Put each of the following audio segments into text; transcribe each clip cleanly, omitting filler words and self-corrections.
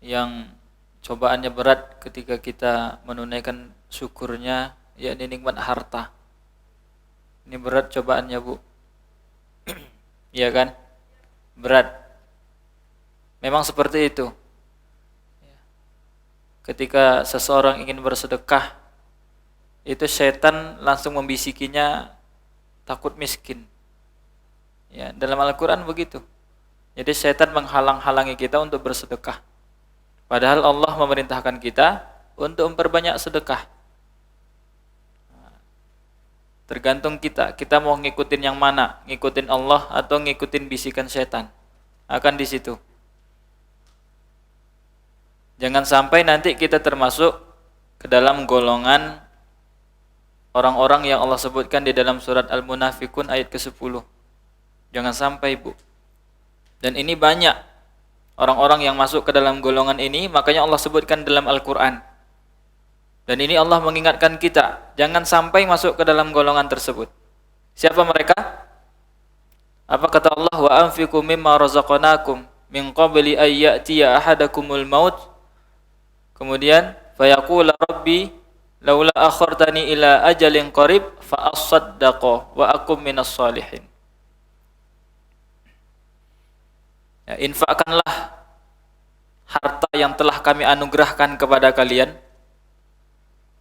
yang cobaannya berat ketika kita menunaikan syukurnya, yakni nikmat harta. Ini berat cobaannya, Bu. Iya kan? Berat. Memang seperti itu. Ketika seseorang ingin bersedekah, itu setan langsung membisikinya takut miskin. Ya, dalam Al-Quran begitu. Jadi setan menghalang-halangi kita untuk bersedekah. Padahal Allah memerintahkan kita untuk memperbanyak sedekah. Tergantung kita mau ngikutin yang mana, ngikutin Allah atau ngikutin bisikan setan. Akan di situ. Jangan sampai nanti kita termasuk ke dalam golongan orang-orang yang Allah sebutkan di dalam surat Al-Munafiqun ayat ke-10. Jangan sampai, Bu. Dan ini banyak orang-orang yang masuk ke dalam golongan ini, makanya Allah sebutkan dalam Al-Quran. Dan ini Allah mengingatkan kita, jangan sampai masuk ke dalam golongan tersebut. Siapa mereka? Apa kata Allah? Wa anfiqu mimma razaqnakum min qabli ay ya'tiya ahadakumul maut. Kemudian fayaqula rabbi laula akhartani ila ajalin qarib fa asaddaqa wa akum minas salihin. Ya, infakkanlah harta yang telah kami anugerahkan kepada kalian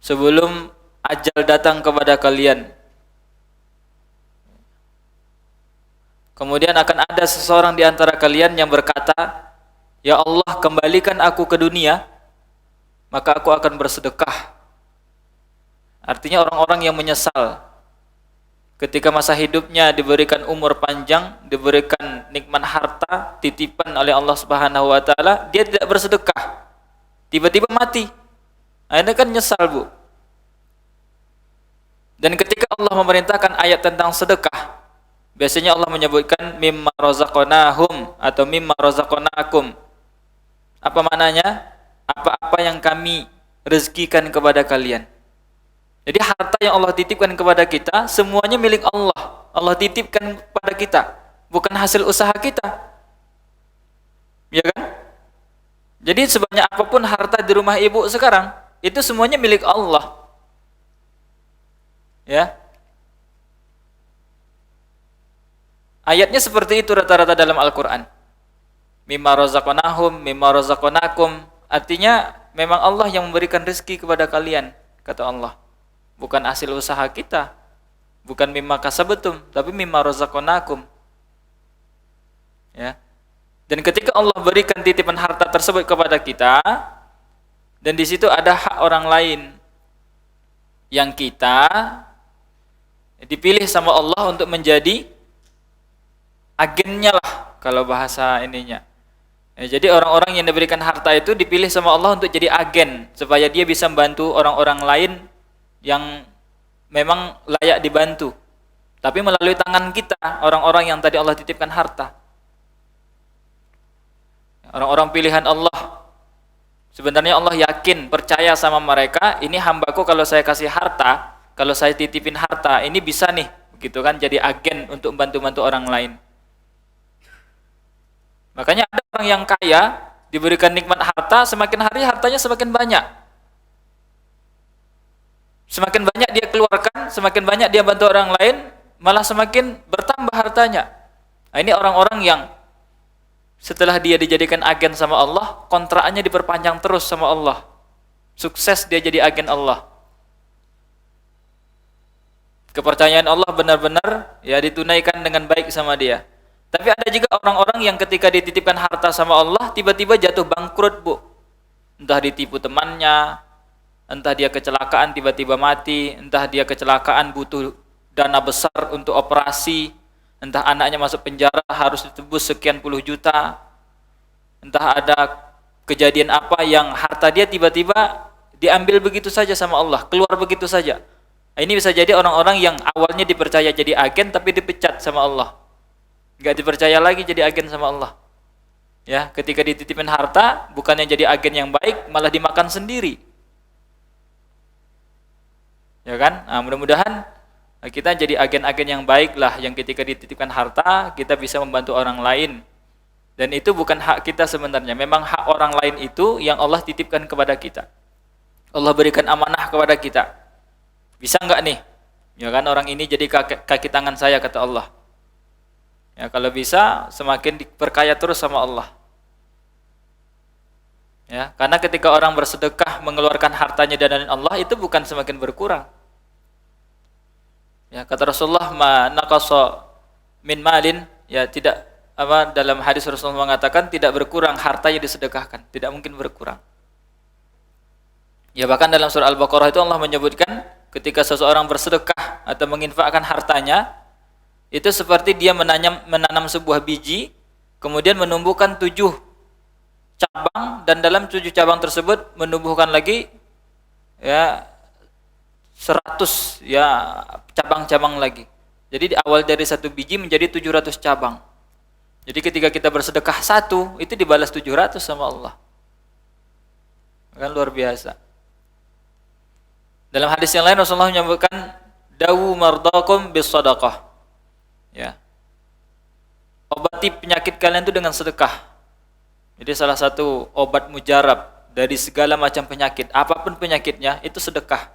sebelum ajal datang kepada kalian. Kemudian akan ada seseorang di antara kalian yang berkata, "Ya Allah, kembalikan aku ke dunia, maka aku akan bersedekah." Artinya orang-orang yang menyesal ketika masa hidupnya diberikan umur panjang, diberikan nikmat harta, titipan oleh Allah Subhanahu wa taala, dia tidak bersedekah. Tiba-tiba mati. Akhirnya kan nyesal, Bu. Dan ketika Allah memerintahkan ayat tentang sedekah, biasanya Allah menyebutkan mimma razaqnahum atau mimma razaqnakum. Apa maknanya? Apa-apa yang kami rezekikan kepada kalian. Jadi harta yang Allah titipkan kepada kita semuanya milik Allah. Allah titipkan kepada kita, bukan hasil usaha kita. Ya kan? Jadi sebanyak apapun harta di rumah ibu sekarang, itu semuanya milik Allah. Ya. Ayatnya seperti itu rata-rata dalam Al-Qur'an. Mimma razaqnahum, mimma razaqnakum. Artinya memang Allah yang memberikan rezeki kepada kalian, kata Allah. Bukan hasil usaha kita, bukan mimma kasabatum, tapi mimma razaqnakum. Ya. Dan ketika Allah berikan titipan harta tersebut kepada kita, dan di situ ada hak orang lain yang kita dipilih sama Allah untuk menjadi agennya lah, kalau bahasa ininya. Ya, jadi orang-orang yang diberikan harta itu dipilih sama Allah untuk jadi agen, supaya dia bisa membantu orang-orang lain yang memang layak dibantu, tapi melalui tangan kita, orang-orang yang tadi Allah titipkan harta, orang-orang pilihan Allah. Sebenarnya Allah yakin, percaya sama mereka, ini hambaku kalau saya kasih harta, kalau saya titipin harta, ini bisa nih, begitu kan, jadi agen untuk bantu-bantu orang lain. Makanya ada orang yang kaya diberikan nikmat harta, semakin hari hartanya semakin banyak. Semakin banyak dia keluarkan, semakin banyak dia bantu orang lain, malah semakin bertambah hartanya. Nah, ini orang-orang yang setelah dia dijadikan agen sama Allah, kontraknya diperpanjang terus sama Allah. Sukses dia jadi agen Allah. Kepercayaan Allah benar-benar ya ditunaikan dengan baik sama dia. Tapi ada juga orang-orang yang ketika dititipkan harta sama Allah, tiba-tiba jatuh bangkrut, Bu. Entah ditipu temannya, entah dia kecelakaan tiba-tiba mati, entah dia kecelakaan butuh dana besar untuk operasi, entah anaknya masuk penjara harus ditebus sekian puluh juta, entah ada kejadian apa yang harta dia tiba-tiba diambil begitu saja sama Allah, keluar begitu saja. Ini bisa jadi orang-orang yang awalnya dipercaya jadi agen tapi dipecat sama Allah, nggak dipercaya lagi jadi agen sama Allah. Ya, ketika dititipin harta bukannya jadi agen yang baik, malah dimakan sendiri. Ya kan? Nah, mudah-mudahan kita jadi agen-agen yang baik lah, yang ketika dititipkan harta kita bisa membantu orang lain Dan itu bukan hak kita sebenarnya. Memang hak orang lain itu yang Allah titipkan kepada kita. Allah berikan amanah kepada kita. Bisa enggak nih? Ya kan, orang ini jadi kaki tangan saya, kata Allah. Ya, kalau bisa semakin diperkaya terus sama Allah. Ya, karena ketika orang bersedekah mengeluarkan hartanya di jalan Allah itu bukan semakin berkurang. Ya, kata Rasulullah, ma naqasa min malin, ya tidak dalam hadis Rasulullah mengatakan tidak berkurang harta yang disedekahkan, tidak mungkin berkurang. Ya, bahkan dalam surah Al-Baqarah itu Allah menyebutkan ketika seseorang bersedekah atau menginfakkan hartanya, itu seperti dia menanam sebuah biji, kemudian menumbuhkan 7 cabang, dan dalam 7 cabang tersebut menumbuhkan lagi ya 100 ya cabang-cabang lagi. Jadi awal dari 1 biji menjadi 700 cabang. Jadi ketika kita bersedekah 1, itu dibalas 700 sama Allah. Kan luar biasa. Dalam hadis yang lain Rasulullah menyebutkan dawu mardakum bis sadaqah. Ya. Obati penyakit kalian itu dengan sedekah. Jadi salah satu obat mujarab dari segala macam penyakit, apapun penyakitnya, itu sedekah.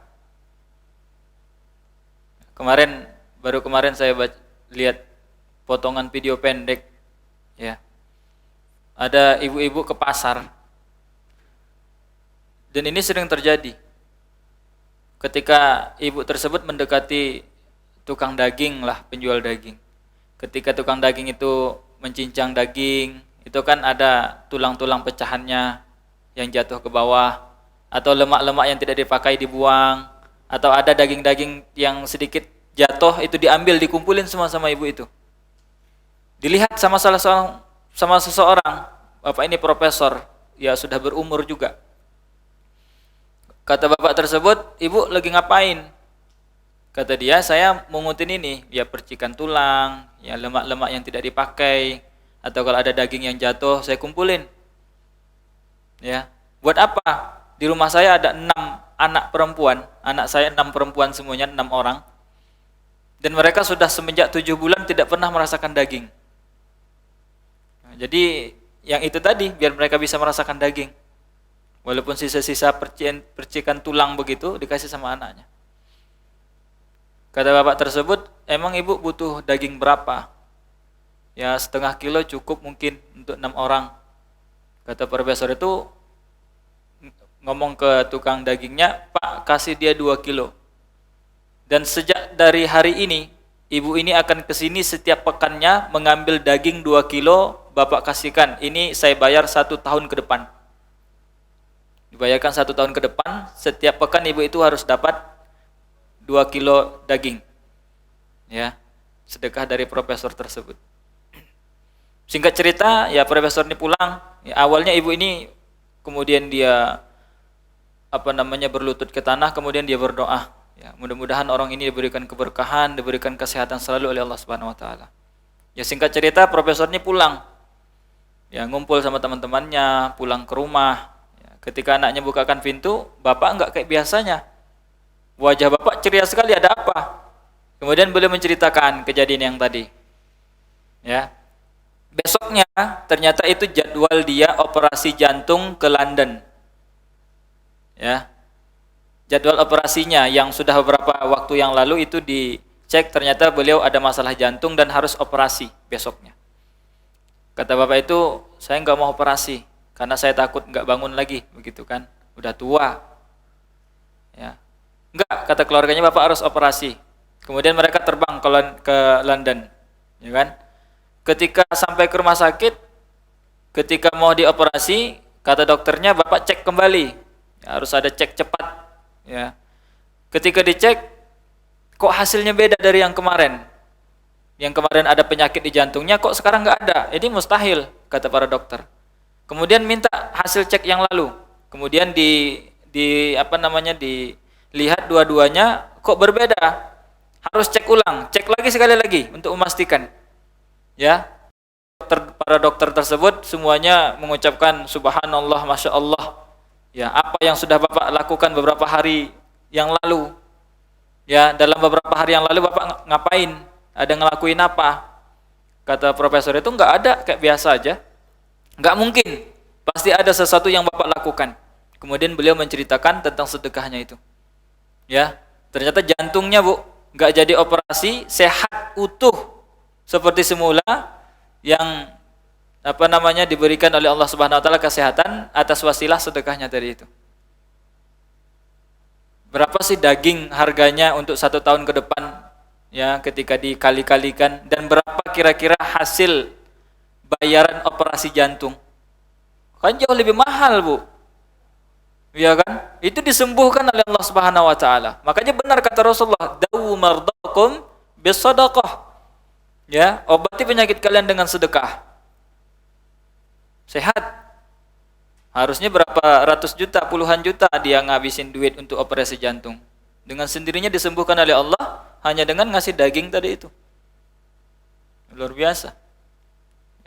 Baru kemarin saya lihat potongan video pendek, ya. Ada ibu-ibu ke pasar. Dan ini sering terjadi. Ketika ibu tersebut mendekati tukang daging lah, penjual daging. Ketika tukang daging itu mencincang daging, itu kan ada tulang-tulang pecahannya yang jatuh ke bawah, atau lemak-lemak yang tidak dipakai dibuang, atau ada daging-daging yang sedikit jatuh itu diambil, dikumpulin semua sama ibu itu. Dilihat sama seseorang, bapak ini profesor, ya sudah berumur juga. Kata bapak tersebut, ibu lagi ngapain? Kata dia, saya mengutin ini, ya percikan tulang, ya lemak-lemak yang tidak dipakai, atau kalau ada daging yang jatuh saya kumpulin. Ya, buat apa? Di rumah saya ada 6 anak perempuan, anak saya 6 perempuan semuanya, 6 orang. Dan mereka sudah semenjak 7 bulan tidak pernah merasakan daging. Nah, jadi yang itu tadi biar mereka bisa merasakan daging. Walaupun sisa-sisa percikan tulang begitu dikasih sama anaknya. Kata bapak tersebut, emang ibu butuh daging berapa? Ya 0,5 kilo cukup mungkin untuk 6 orang. Kata profesor itu ngomong ke tukang dagingnya, Pak kasih dia 2 kilo. Dan sejak dari hari ini, ibu ini akan kesini setiap pekannya mengambil daging 2 kilo, bapak kasihkan. Ini saya bayar 1 tahun ke depan. Dibayarkan 1 tahun ke depan, setiap pekan ibu itu harus dapat 2 kilo daging. Ya, sedekah dari profesor tersebut. Singkat cerita, ya profesor ini pulang. Ya, awalnya ibu ini kemudian dia berlutut ke tanah, kemudian dia berdoa. Ya, mudah-mudahan orang ini diberikan keberkahan, diberikan kesehatan selalu oleh Allah Subhanahu Wa Taala. Ya singkat cerita, profesor ini pulang. Ya ngumpul sama teman-temannya, pulang ke rumah. Ya, ketika anaknya bukakan pintu, bapak enggak kayak biasanya. Wajah bapak ceria sekali, ada apa? Kemudian beliau menceritakan kejadian yang tadi. Ya. Besoknya ternyata itu jadwal dia operasi jantung ke London. Ya. Jadwal operasinya yang sudah beberapa waktu yang lalu itu dicek, ternyata beliau ada masalah jantung dan harus operasi besoknya. Kata bapak itu, saya nggak mau operasi karena saya takut nggak bangun lagi, begitu kan? Udah tua. Ya. Enggak, kata keluarganya, bapak harus operasi. Kemudian mereka terbang ke London, ya kan? Ketika sampai ke rumah sakit, ketika mau dioperasi, kata dokternya, bapak cek kembali. Ya, harus ada cek cepat. Ya. Ketika dicek, kok hasilnya beda dari yang kemarin? Yang kemarin ada penyakit di jantungnya, kok sekarang nggak ada? Ini mustahil, kata para dokter. Kemudian minta hasil cek yang lalu. Kemudian dilihat dua-duanya, kok berbeda? Harus cek ulang, cek lagi sekali lagi untuk memastikan. Ya, para dokter tersebut semuanya mengucapkan subhanallah, masya Allah. Ya, apa yang sudah bapak lakukan beberapa hari yang lalu? Ya, dalam beberapa hari yang lalu bapak ngapain? Ada ngelakuin apa? Kata profesor itu nggak ada, kayak biasa aja. Enggak mungkin. Pasti ada sesuatu yang Bapak lakukan. Kemudian beliau menceritakan tentang sedekahnya itu. Ya, ternyata jantungnya, Bu, enggak jadi operasi, sehat utuh seperti semula, yang diberikan oleh Allah Subhanahu wa taala kesehatan atas wasilah sedekahnya tadi itu. Berapa sih daging harganya untuk 1 tahun ke depan, ya, ketika dikali-kalikan, dan berapa kira-kira hasil bayaran operasi jantung? Kan jauh lebih mahal, Bu. Ya kan? Itu disembuhkan oleh Allah Subhanahu wa taala. Makanya benar kata Rasulullah, "Dawu mardakum bisadaqah." Ya, obati penyakit kalian dengan sedekah. Sehat. Harusnya berapa ratus juta, puluhan juta dia ngabisin duit untuk operasi jantung. Dengan sendirinya disembuhkan oleh Allah hanya dengan ngasih daging tadi itu. Luar biasa.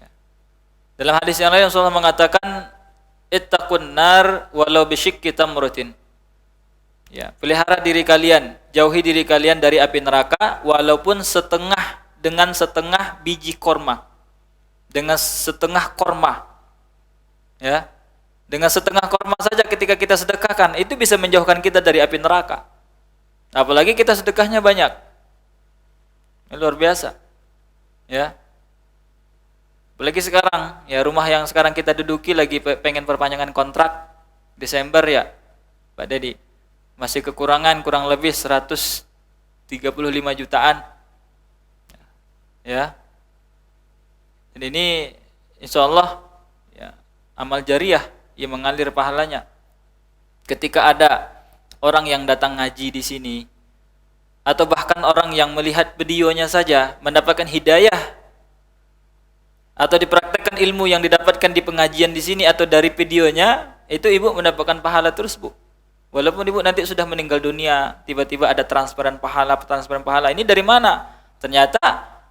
Ya. Dalam hadis yang lain Rasulullah mengatakan, ittaqun nar walau bisyikki tamratin. Ya, pelihara diri kalian, jauhi diri kalian dari api neraka walaupun dengan setengah biji korma. Dengan setengah korma. Ya. Dengan setengah korma saja ketika kita sedekahkan, itu bisa menjauhkan kita dari api neraka. Apalagi kita sedekahnya banyak. Ini luar biasa. Ya. Apalagi sekarang, ya, rumah yang sekarang kita duduki lagi pengen perpanjangan kontrak Desember, ya, Pak Dedi. Masih kekurangan kurang lebih 135 jutaan. Ya. Dan ini insya Allah, ya, amal jariah yang mengalir pahalanya. Ketika ada orang yang datang ngaji di sini, atau bahkan orang yang melihat videonya saja mendapatkan hidayah, atau dipraktekkan ilmu yang didapatkan di pengajian di sini atau dari videonya, itu ibu mendapatkan pahala terus, Bu. Walaupun ibu nanti sudah meninggal dunia, tiba-tiba ada transferan pahala. Ini dari mana? Ternyata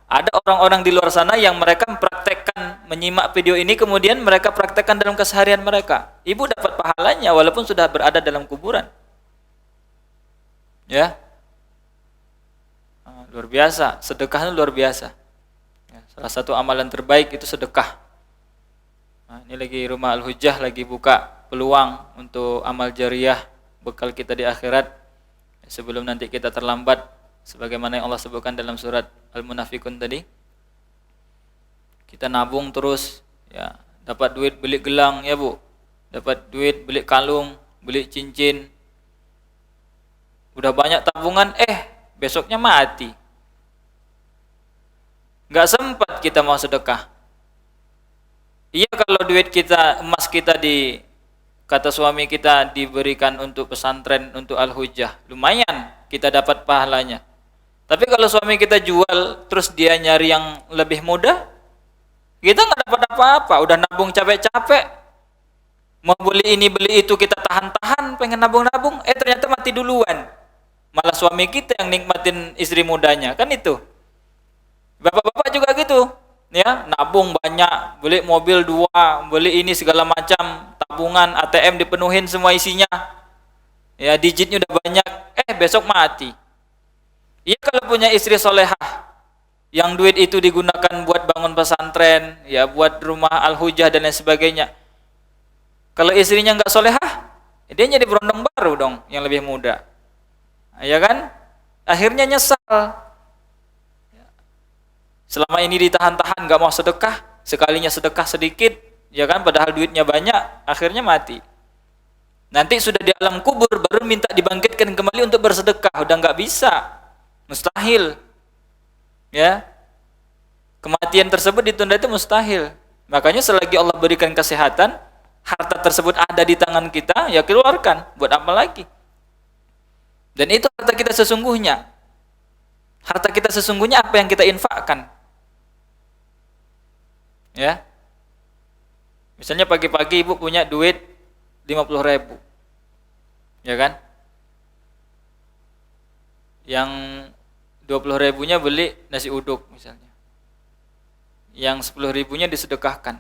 ada orang-orang di luar sana yang mereka mempraktekkan, menyimak video ini, kemudian mereka praktekkan dalam keseharian mereka. Ibu dapat pahalanya walaupun sudah berada dalam kuburan. Ya, luar biasa. Sedekah itu luar biasa. Ya, salah satu amalan terbaik itu sedekah. Nah, ini lagi Rumah Al-Hujjah lagi buka peluang untuk amal jariah bekal kita di akhirat, sebelum nanti kita terlambat, sebagaimana yang Allah sebutkan dalam surat Al-Munafikun tadi. Kita nabung terus, ya, dapat duit beli gelang, ya, Bu. Dapat duit beli kalung, beli cincin. Udah banyak tabungan, besoknya mati. Enggak sempat kita mau sedekah. Iya, kalau duit kita, emas kita kata suami kita diberikan untuk pesantren, untuk Al-Hujjah, lumayan kita dapat pahalanya. Tapi kalau suami kita jual, terus dia nyari yang lebih mudah, kita nggak dapat apa-apa. Udah nabung capek-capek, mau beli ini beli itu kita tahan-tahan, pengen nabung-nabung, ternyata mati duluan. Malah suami kita yang nikmatin istri mudanya, kan itu. Bapak-bapak juga gitu, ya, nabung banyak, beli mobil 2, beli ini segala macam, tabungan ATM dipenuhin semua isinya, ya, digitnya udah banyak, besok mati. Iya, kalau punya istri solehah yang duit itu digunakan buat bangun pesantren, ya, buat rumah Al-Hujjah dan lain sebagainya. Kalau istrinya nggak solehah, dia jadi berondong baru dong, yang lebih muda, ya kan? Akhirnya nyesal. Selama ini ditahan-tahan, nggak mau sedekah, sekalinya sedekah sedikit, ya kan? Padahal duitnya banyak, akhirnya mati. Nanti sudah di alam kubur baru minta dibangkitkan kembali untuk bersedekah, udah nggak bisa. Mustahil, ya, kematian tersebut ditunda itu mustahil. Makanya selagi Allah berikan kesehatan, harta tersebut ada di tangan kita, ya keluarkan. Buat apa lagi? Dan itu harta kita sesungguhnya. Harta kita sesungguhnya apa yang kita infakkan, ya. Misalnya pagi-pagi ibu punya duit 50.000, ya kan? Yang 20.000-nya beli nasi uduk misalnya, yang 10.000-nya disedekahkan,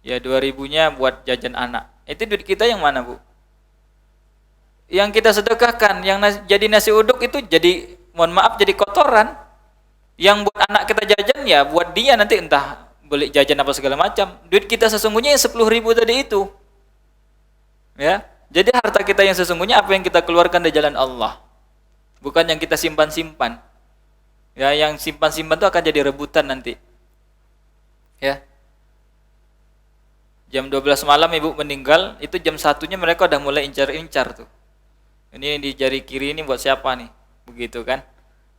ya 2.000-nya buat jajan anak. Itu duit kita yang mana, Bu? Yang kita sedekahkan, yang jadi nasi uduk itu jadi, mohon maaf, jadi kotoran. Yang buat anak kita jajan, ya buat dia nanti entah beli jajan apa segala macam. Duit kita sesungguhnya yang 10.000 tadi itu. Ya. Jadi harta kita yang sesungguhnya apa yang kita keluarkan di jalan Allah. Bukan yang kita simpan-simpan. Ya, yang simpan-simpan itu akan jadi rebutan nanti. Ya. Jam 12 malam ibu meninggal, itu jam 1-nya mereka udah mulai incar-incar tuh. Ini di jari kiri ini buat siapa nih? Begitu kan?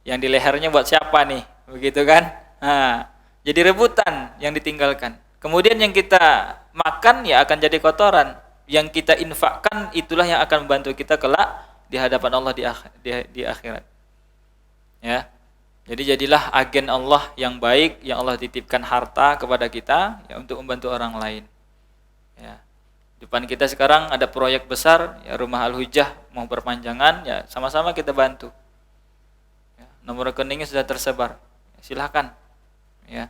Yang di lehernya buat siapa nih? Begitu kan? Nah, jadi rebutan yang ditinggalkan. Kemudian yang kita makan ya akan jadi kotoran. Yang kita infakkan itulah yang akan membantu kita kelak di hadapan Allah di akhirat. Ya. Jadi jadilah agen Allah yang baik, yang Allah titipkan harta kepada kita ya untuk membantu orang lain. Ya. Depan kita sekarang ada proyek besar, ya Rumah Al-Hujjah mau perpanjangan, ya sama-sama kita bantu. Ya, nomor rekeningnya sudah tersebar. Silahkan. Ya.